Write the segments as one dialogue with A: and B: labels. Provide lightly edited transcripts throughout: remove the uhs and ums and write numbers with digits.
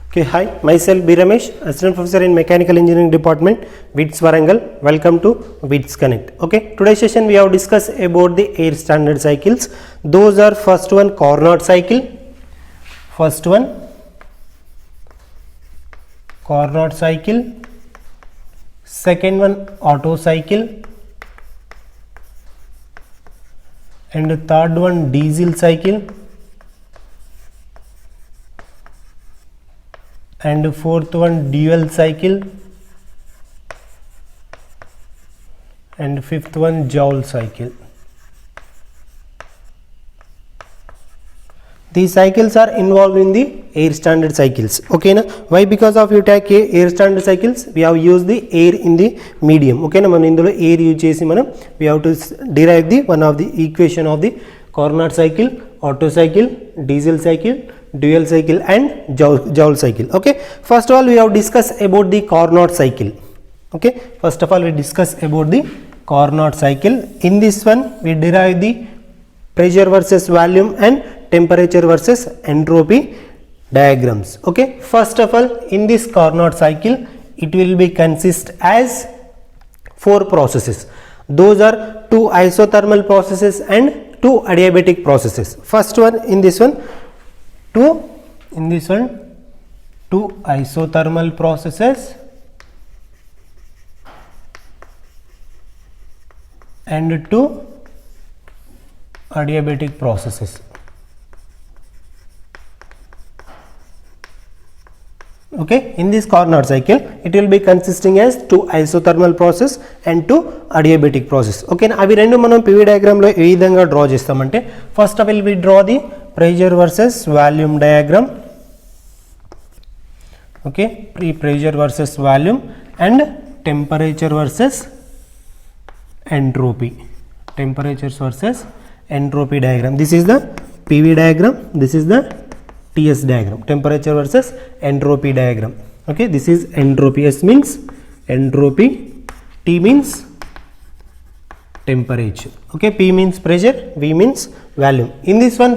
A: Okay, hi, myself B. Ramesh, Assistant Professor in Mechanical Engineering Department, WITS Warangal. Welcome to WITS Connect. Okay, today's session we have discussed about the air standard cycles. Those are first one Carnot cycle, first one Carnot cycle, second one Otto cycle, and the third one diesel cycle, and fourth one dual cycle, and fifth one Joule cycle. These cycles are involved in the air standard cycles. Okay na? Why? Because of you take air standard cycles, we have used the air in the medium. Okay na? Man indulo air use chesi manam we have to derive the one of the equation of the Carnot cycle, Otto cycle, diesel cycle, dual cycle and Joule cycle. Okay, first of all we have discussed about the Carnot cycle. Okay, first of all we discuss about the Carnot cycle. In this one we derive the pressure versus volume and temperature versus entropy diagrams. Okay, first of all in this Carnot cycle it will be consist as 4 processes. Those are 2 isothermal processes and 2 adiabatic processes. First one in this one 2 isothermal processes and 2 adiabatic processes. Okay, in this Carnot cycle it will be consisting as 2 isothermal process and 2 adiabatic process. Okay, అవి రెండు మనం PV diagram లో ఏ విధంగా draw చేస్తామంటే first of all we draw the pressure versus volume diagram. Okay, pressure versus volume and temperature versus entropy, temperatures versus entropy diagram. This is the PV diagram, this is the TS diagram, temperature versus entropy diagram. Okay, this is entropy. S means entropy, T means temperature. Okay, P means pressure, V means volume. In this one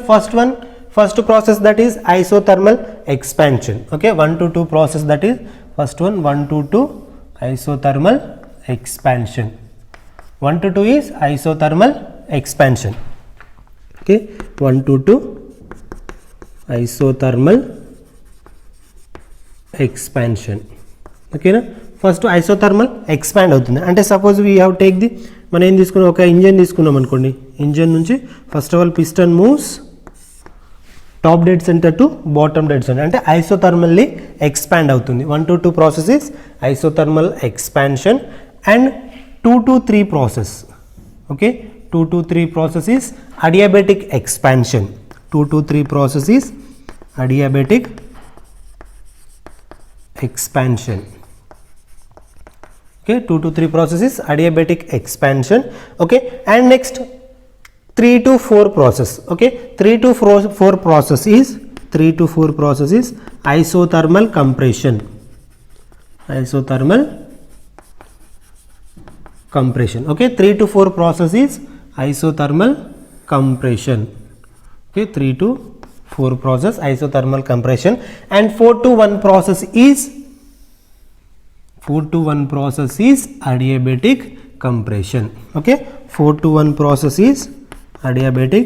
A: first process that is isothermal expansion. Okay, 1 to 2 process, that is first one 1 to 2 isothermal expansion. 1 to 2 is isothermal expansion. Okay, 1 to 2 isothermal expansion. Okay na? First isothermal expand అవుతుంది అంటే suppose we have take the మనం ఏం తీసుకున్నాం, ఒక engine తీసుకున్నాం అనుకోండి. Engine నుంచి first of all piston moves top dead centre to bottom dead centre అంటే ఐసోథర్మల్లీ ఎక్స్పాండ్ అవుతుంది. 1 to 2 process is isothermal expansion and 2 to 3 process. Okay, 2 to 3 process is adiabatic expansion. 2 to 3 process is adiabatic expansion. Okay, 2 to 3 process is adiabatic expansion. Okay, and next 3 to 4 process. Okay, 3 to 4 process is isothermal compression. Isothermal compression. Okay, 3 to 4 process is isothermal compression. Okay, 3 to 4 process isothermal compression and 4 to 1 process is adiabatic compression. Okay, 4 to 1 process is adiabatic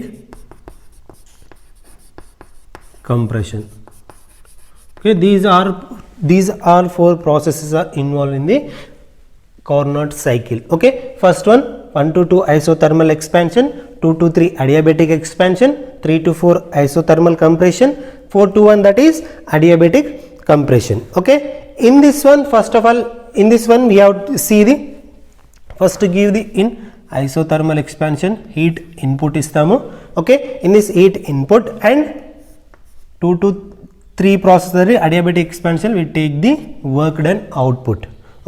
A: compression. Okay, these are 4 processes are involved in the Carnot cycle. Okay, first one 1 to 2 isothermal expansion, 2 to 3 adiabatic expansion, 3 to 4 isothermal compression, 4 to 1 that is adiabatic compression. Okay, in this one first of all in this one we have to see the first to give the in isothermal expansion heat input istamu. Okay, in this heat input and 2 to 3 process adiabatic expansion we take the work done output.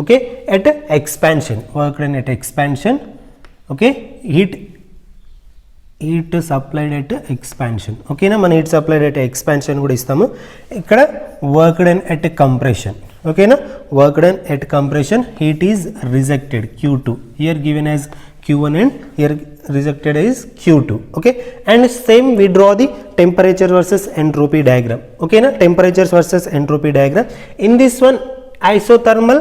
A: Okay, at expansion, work done at expansion. Okay, heat supplied at expansion. Okay na, మన heat supplied at expansion కూడా ఇస్తాము. ఇక్కడ work done at compression. Okay na, work done at compression heat is rejected Q2, here given as Q1 and here rejected is Q2. Okay, and same we draw the temperature versus entropy diagram. Okay na, temperatures versus entropy diagram. In this one, isothermal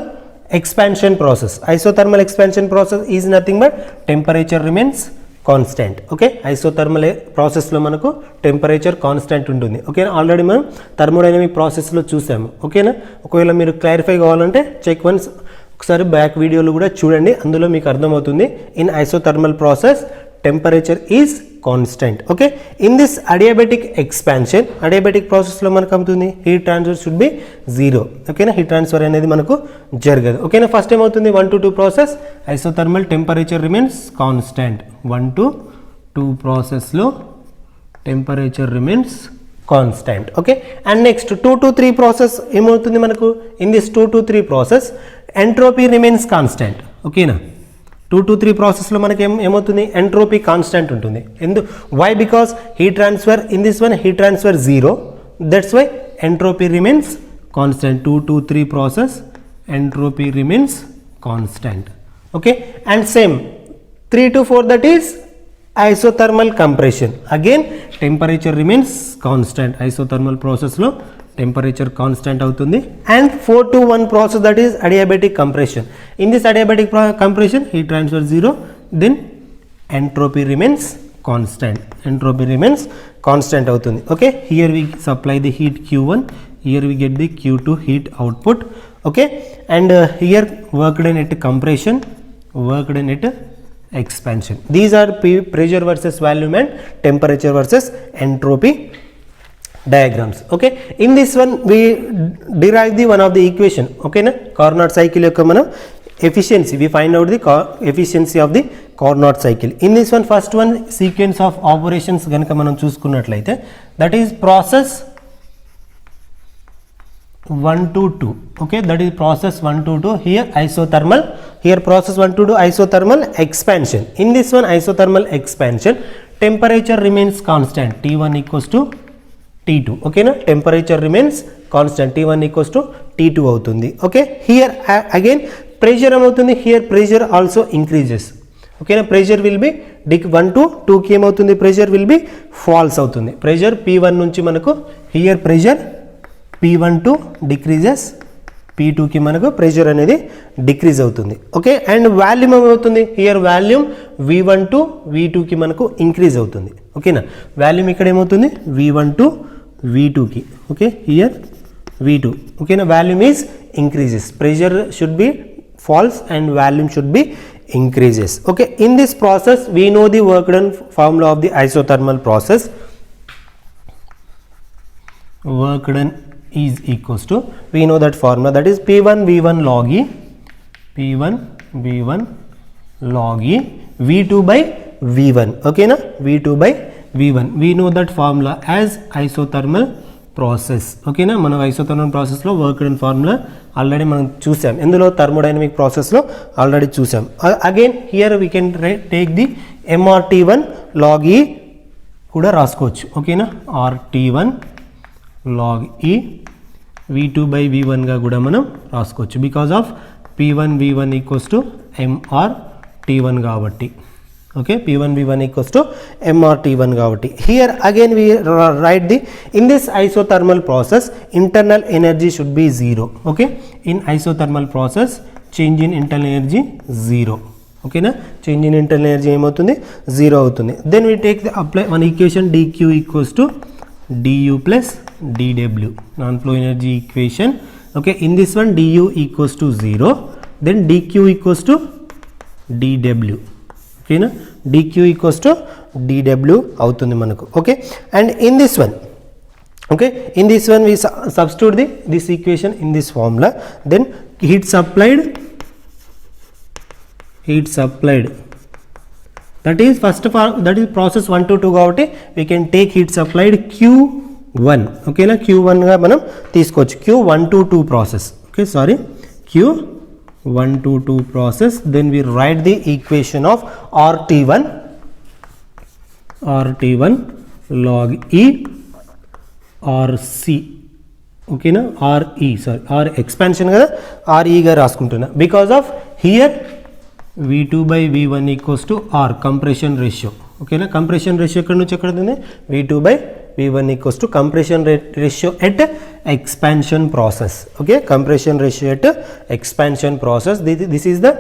A: expansion process is nothing but temperature remains constant. Okay, isothermal ప్రాసెస్లో మనకు temperature constant ఉంటుంది. ఓకేనా, already మనం thermodynamic ప్రాసెస్లో చూసాము. ఓకేనా, ఒకవేళ మీరు క్లారిఫై కావాలంటే చెక్ వన్స్ ఒకసారి బ్యాక్ వీడియోలు కూడా చూడండి, అందులో మీకు అర్థమవుతుంది. In isothermal process temperature is constant. Okay, in this adiabatic expansion, adiabatic ప్రాసెస్లో మనకు అవుతుంది హీట్ ట్రాన్స్ఫర్ షుడ్ బి 0. ఓకేనా, హీట్ ట్రాన్స్ఫర్ అనేది మనకు జరగదు. ఓకేనా, ఫస్ట్ ఏమవుతుంది 1 to 2 process isothermal temperature remains constant. 1 to 2 ప్రాసెస్లో temperature remains constant. Okay, and next 2 to 3 process ఏమవుతుంది మనకు, in this 2 to 3 process entropy remains constant. ఓకేనా, 2 to 3 ప్రాసెస్లో మనకి ఏమవుతుంది, ఎంట్రోపీ కాన్స్టెంట్ ఉంటుంది. Why, because heat transfer in this one heat transfer 0, that's why entropy remains constant. 2 to 3 process entropy remains constant. Okay, and same 3 to 4 that is isothermal compression, again temperature remains constant. isothermal process లో temperature constant అవుతుంది. and 4 to 1 process that is adiabatic compression. in this adiabatic compression heat transfer 0, then entropy remains constant. అవుతుంది. okay, here we supply the heat Q1, here we get the Q2 heat output. okay, and here work done at compression, work done at expansion. These are pressure versus volume and temperature versus entropy diagrams. okay, in this one we derive the one of the equation. okay na, Carnot cycle yokka manam efficiency, we find out the efficiency of the Carnot cycle. in this one, first one sequence of operations ganaka manam chusukunnatlaite, that is process 1 to 2. okay, that is process 1 to 2. here isothermal, here process 1 to 2 isothermal expansion. in this one isothermal expansion temperature remains constant, T1 equals to T2. okay na, temperature remains constant, T1 equals to T2 అవుతుంది. okay, here again pressure ఏమవుతుంది, here pressure also increases. okay na, pressure will be 1 to 2 కి ఏమవుతుంది, pressure will be false అవుతుంది. pressure P1 నుంచి మనకు here pressure P1 to decreases, P2 కి మనకు pressure అనేది డిక్రీజ్ అవుతుంది. ఓకే, అండ్ వాల్యూమ్ ఏమవుతుంది, here volume V1 to V2 కి మనకు ఇంక్రీజ్ అవుతుంది. ఓకేనా, వాల్యూమ్ ఇక్కడ ఏమవుతుంది V1 to V2 కి. Okay, here V2. ఓకేనా, volume is increases, pressure should be falls and volume should be increases. okay, in this process we know the work done formula of the isothermal process. work done is equals to, we know that formula, that is P1 V1 log E, P1 V1 log E, V2 by V1. okay na, V2 by V1, we know that formula as isothermal process. okay na, మనం isothermal process లో work done formula already మనం చూసాం, ఎందులో thermodynamic ప్రాసెస్లో already చూసాం. Again here we can take the MRT1 log E కూడా రాసుకోవచ్చు. ఓకేనా, RT1 log E V2 by V1 గా కూడా మనం రాసుకోవచ్చు, because of P1 V1 equals to MRT1 కాబట్టి. Okay, P1 V1 equals to MRT1 కాబట్టి. Here again we write the, in this isothermal process internal energy should be 0. okay, in isothermal process change in internal energy 0. ఓకేనా, change in internal energy ఏమవుతుంది, 0 అవుతుంది. Then we take the apply one equation dq equals to du plus dw, non-flow energy equation. okay, in this one du equals to 0, then dq equals to dw. okay na, dq equals to dw అవుతుంది మనకు. okay, and in this one, okay, in this one we substitute this equation in this formula. then heat supplied, that is first of all, that is process 1 to 2 కాబట్టి we can take heat supplied Q1. okay na, Q1 గా మనం తీసుకోవచ్చు, Q1 to 2 process. okay, sorry, Q1 to 2 process. then we write the equation of RT1 log E RC. okay na, RE, sorry, R expansion కదా, RE గా రాసుకుంటున్నా, because of here V2 by V1 equals to R, compression ratio. Okay na, compression ratio ekkada nunchi ekkada undi, V2 by V1 equals to compression ratio at expansion process. Okay, compression ratio at expansion process. This is the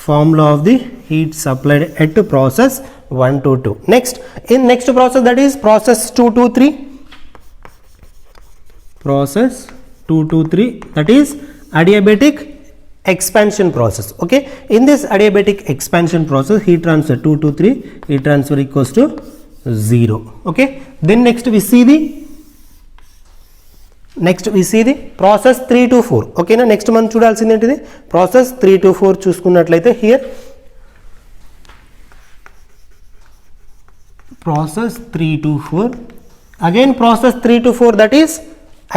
A: formula of the heat supplied at process 1 to 2. Next, in next process, that is process 2 to 3. Process 2 to 3, that is adiabatic expansion process. Okay, in this adiabatic expansion process, heat transfer 2 to 3, heat transfer equals to 0. Okay, then next we see the process 3 to 4. Okay na, next మనం చూడాల్సింది ఏంటిది, process 3 to 4 చూసుకున్నట్లయితే here process 3 to 4, again process 3 to 4, that is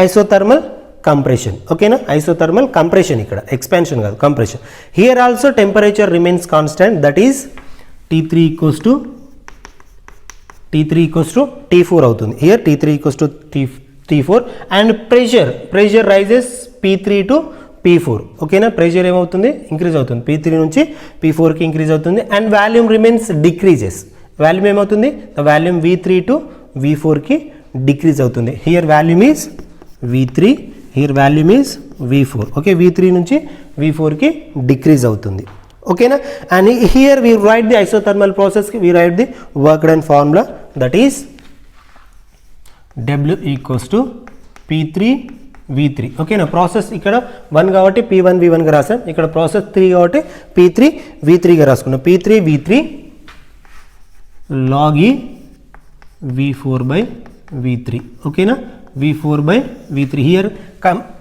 A: isothermal compression. Okay na, isothermal compression, ikkada expansion kaadu, compression. Here also temperature remains constant, that is T3 equals to T4 అవుతుంది. Here T3 equals to T4 and pressure rises P3 to P4. Okay na, pressure ఏమవుతుంది, increase అవుతుంది, P3 నుంచి P4 కి increase అవుతుంది and volume remains decreases. Volume ఏమవుతుంది, the volume V3 to V4 కి decrease అవుతుంది. Here volume is V3, here volume is V4. Okay, V3 నుంచి V4 కి డిక్రీజ్ అవుతుంది. Okay na, and here we write the isothermal process, we write the work done formula, that is W equals to P3 V3. Okay na, process ikkada 1 కాబట్టి P1 V1 గా రాసాం, ఇక్కడ process 3 కాబట్టి P3 V3 గా రాసుకున్నాం. P3 V3 log E V4 by V3. Okay na, V4 by V3. Here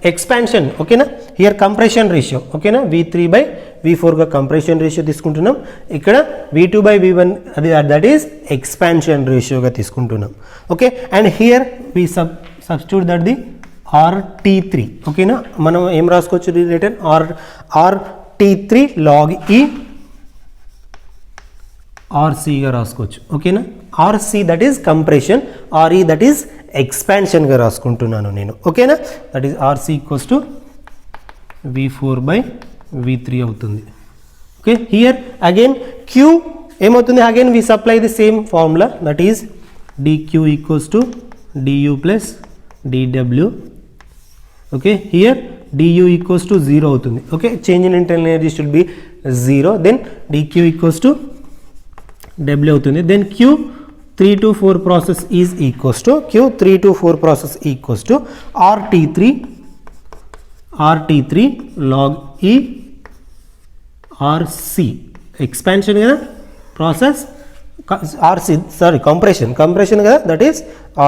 A: expansion. Okay na, here compression ratio. Okay na, V3 by V4 గా compression ratio తీసుకుంటున్నాం, ఇక్కడ V2 by V1 that is expansion ratio గా తీసుకుంటున్నాం. Okay, and here we substitute that the RT3. Okay na, మనం ఏం రాసుకోవచ్చు related RT3 log E RC గా రాసుకోవచ్చు. ఓకేనా, RC that is compression, RE that is expansion గా రాసుకుంటున్నాను నేను. ఓకేనా, that is RC equals to V4 by V3 అవుతుంది. ఓకే, here again Q ఏమవుతుంది, again we supply the same formula, that is dQ equals to du plus dW. Okay, here du equals to 0 అవుతుంది. Okay, change in internal energy should be 0, then dQ equals to W అవుతుంది. Then Q3 to 4 process is equals to RT3 log E RC expansion కదా, process RC sorry compression కదా, that is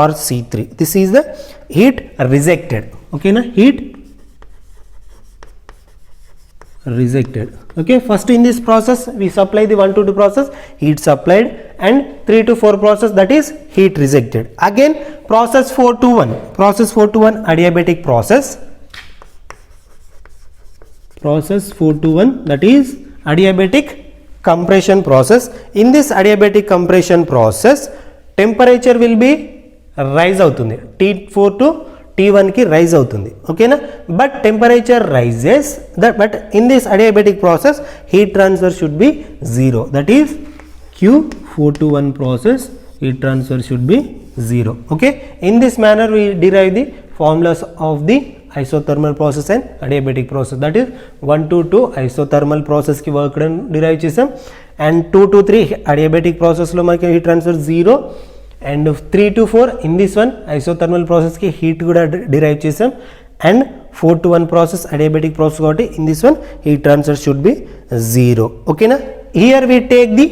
A: RC3. This is the heat rejected. Okay na, heat rejected. Okay, first in this process we supply the 1 to 2 process, heat supplied, and 3 to 4 process, that is heat rejected. Again process 4 to 1 adiabatic process, 4 to 1 that is adiabatic compression process. In this adiabatic compression process temperature will be rise అవుతుంది, T4 to T1 కి rise అవుతుంది. ఓకేనా, but temperature rises but in this adiabatic process heat transfer should be 0, that is Q4 to 1 process heat transfer should be 0. Okay, in this manner we derive the formulas of the isothermal process and adiabatic process, that is 1 to 2 isothermal process కి work done derive చేసాం, and 2 to 3 adiabatic process లో మనకి heat transfer 0, and 3 to 4 in this one isothermal process ki heat kuda derive chesam, and 4 to 1 process adiabatic process kabatti in this one heat transfer should be 0. Okay na, here we take the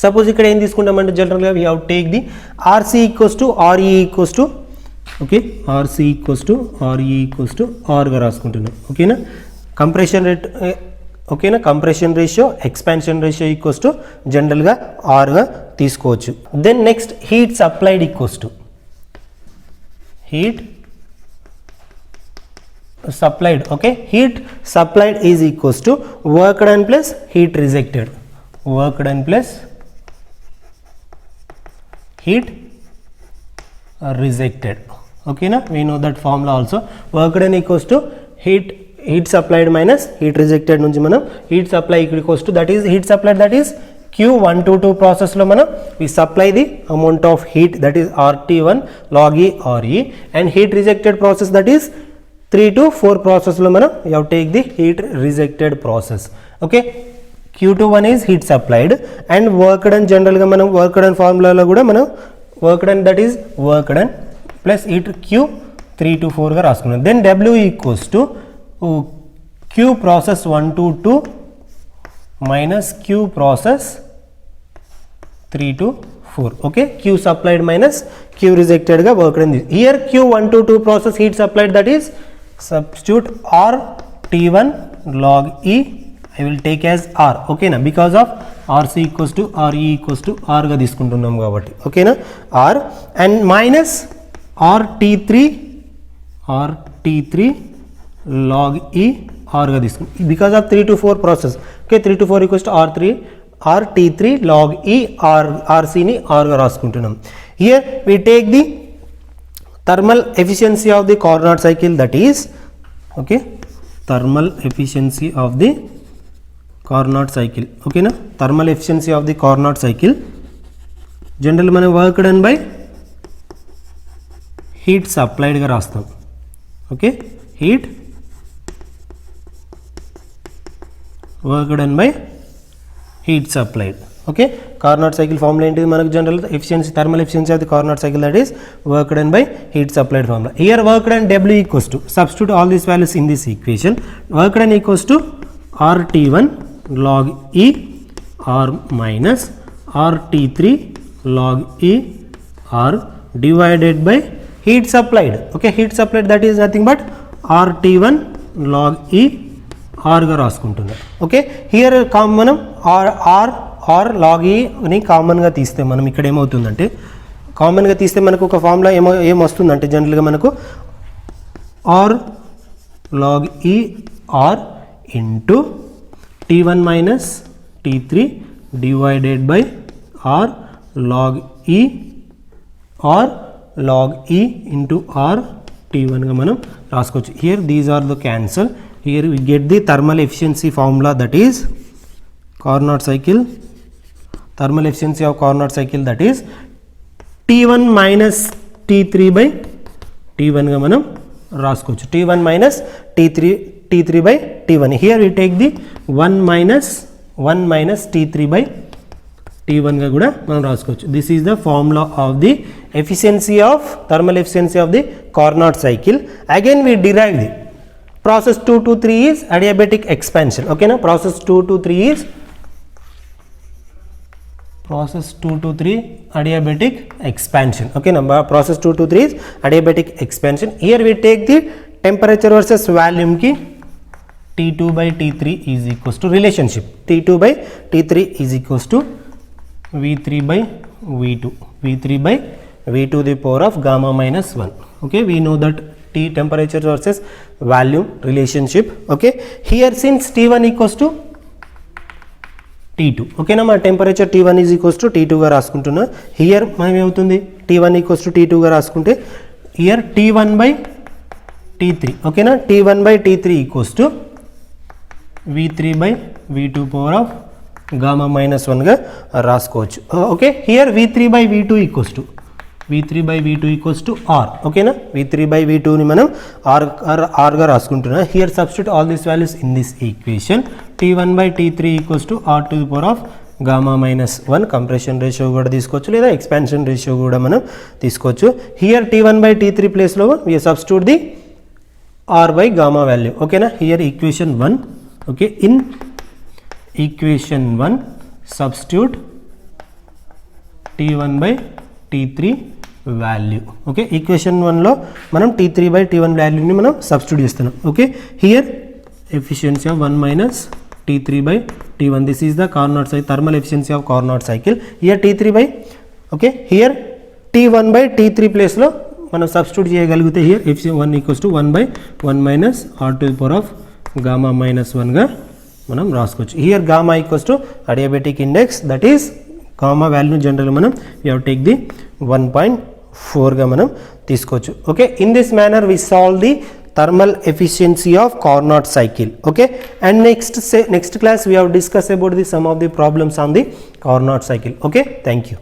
A: suppose ikkada em తీసుకుంటామంటే general గా we have take the RC equals to RE equals to, okay, RC equals to RE equals to R గా రాసుకుంటున్నాం. Okay na, compression rate okay నా, compression ratio expansion ratio equals to జనరల్గా ఆర్గా తీసుకోవచ్చు. Then next heat supplied equals to heat supplied. Okay, heat supplied is equals to work done plus heat rejected, work done plus heat rejected. Okay na, we know that formula also, work done equals to heat heat supplied minus heat rejected నుంచి మనం heat supply equals to that is heat supplied, that is Q122 process లో మనం we supply the amount of heat, that is RT1 log E RE, and heat rejected process, that is 3 to 4 process లో మనం you have take the heat rejected process. Okay, Q21 is heat supplied and work done. General గా మనం work done formula లో కూడా మనం work done, that is work done plus heat Q 3 to 4 గా రాసుకున్నాం. Then W equals to Q process 1 to 2 minus Q process 3 to 4. Okay, Q supplied minus Q rejected ga work done. Here Q1 to 2 process heat supplied, that is substitute R T1 log E, I will take as R. Okay na, because of RC equals to RE equals to R ga తీసుకుంటున్నాం కాబట్టి. Okay na, R and minus RT3 log E R ga తీసుకుంటాం because of 3 to 4 process. Okay, 3 to 4 equals to RT3 log E RC ni R ga రాసుకుంటున్నాం. Here we take the thermal efficiency of the Carnot cycle, that is okay, thermal efficiency of the Carnot cycle. Okay na, thermal efficiency of the Carnot cycle generally మనం work done by heat supplied గా రాస్తాం. Okay, heat work done by heat supplied. Okay, Carnot cycle formula ఏంటిది మనకు general efficiency, thermal efficiency of the Carnot cycle, that is work done by heat supplied formula. Here work done W equals to, substitute all these values in this equation, work done equals to RT1 log E R minus RT3 log E R divided by heat supplied. Okay, heat supplied, that is nothing but RT1 log E R గా రాసుకుంటున్నాం. Okay, here మనం R log E ని కామన్గా తీస్తే మనం ఇక్కడ ఏమవుతుందంటే, కామన్గా తీస్తే మనకు ఒక ఫార్ములా ఏమొస్తుందంటే జనరల్గా మనకు R log E R into T1 minus T3 divided by R log E R log E into R T1 గా మనం రాసుకోవచ్చు. Here these are the cancel. Here we get the thermal efficiency formula, that is Carnot cycle, thermal efficiency of Carnot cycle, that is T1 minus T3 by T1 గా మనం రాసుకోవచ్చు. T1 minus T3 by T1. Here we take the 1 minus T3 by T1 గా కూడా మనం రాసుకోవచ్చు. This is the formula of the efficiency of thermal efficiency of the Carnot cycle. Again we derive the process 2 to 3 is adiabatic expansion. Okay na, process 2 to 3 is adiabatic expansion. Okay na, process 2 to 3 is adiabatic expansion. Here we take the temperature versus volume ki T2 by T3 is equals to relationship, T2 by T3 is equals to V3 by V2 by V2 the power of gamma minus 1. Okay, we know that T temperature versus volume relationship. Okay, here since T1 equals to T2, okay na, మా temperature T1 is equals to T2 గా రాసుకుంటున్నా. Here మనం ఏమవుతుంది, T1 equals to T2 గా రాసుకుంటే here T1 by T3, okay na, T1 by T3 equals to V3 by V2 power of gamma minus 1 గా రాసుకోవచ్చు. Okay, here V3 by V2 equals to R. Okay na, V3 by V2 ని మనం R గా రాసుకుంటున్నా. Here substitute all these values in this equation. T1 by T3 equals to R to the power of gamma minus 1. compression ratio కూడా తీసుకోవచ్చు లేదా expansion ratio కూడా మనం తీసుకోవచ్చు. Here T1 by T3 place లో we substitute the R by gamma value. Okay na, here equation 1. Okay, in equation 1 substitute T1 by T3 value. Okay, equation 1 లో మనం T3 by T1 value ని మనం substitute చేస్తున్నాం. Okay, here efficiency of 1 minus T3 by T1, this is the Carnot cycle, thermal efficiency of Carnot cycle. Here T3 by, okay, here T1 by T3 place లో మనం substitute చేయగలిగితే here efficiency 1 equals to 1 by 1 minus R to the power of gamma minus 1 గా మనం రాసుకోవచ్చు. Here gamma equals to adiabatic index, that is gamma value general మనం we have take the 1.4 గా మనం తీసుకోవచ్చు. Okay, in this manner we solve the thermal efficiency of Carnot cycle. Okay, and next class we have discussed about the some of the problems on the Carnot cycle. Okay, thank you.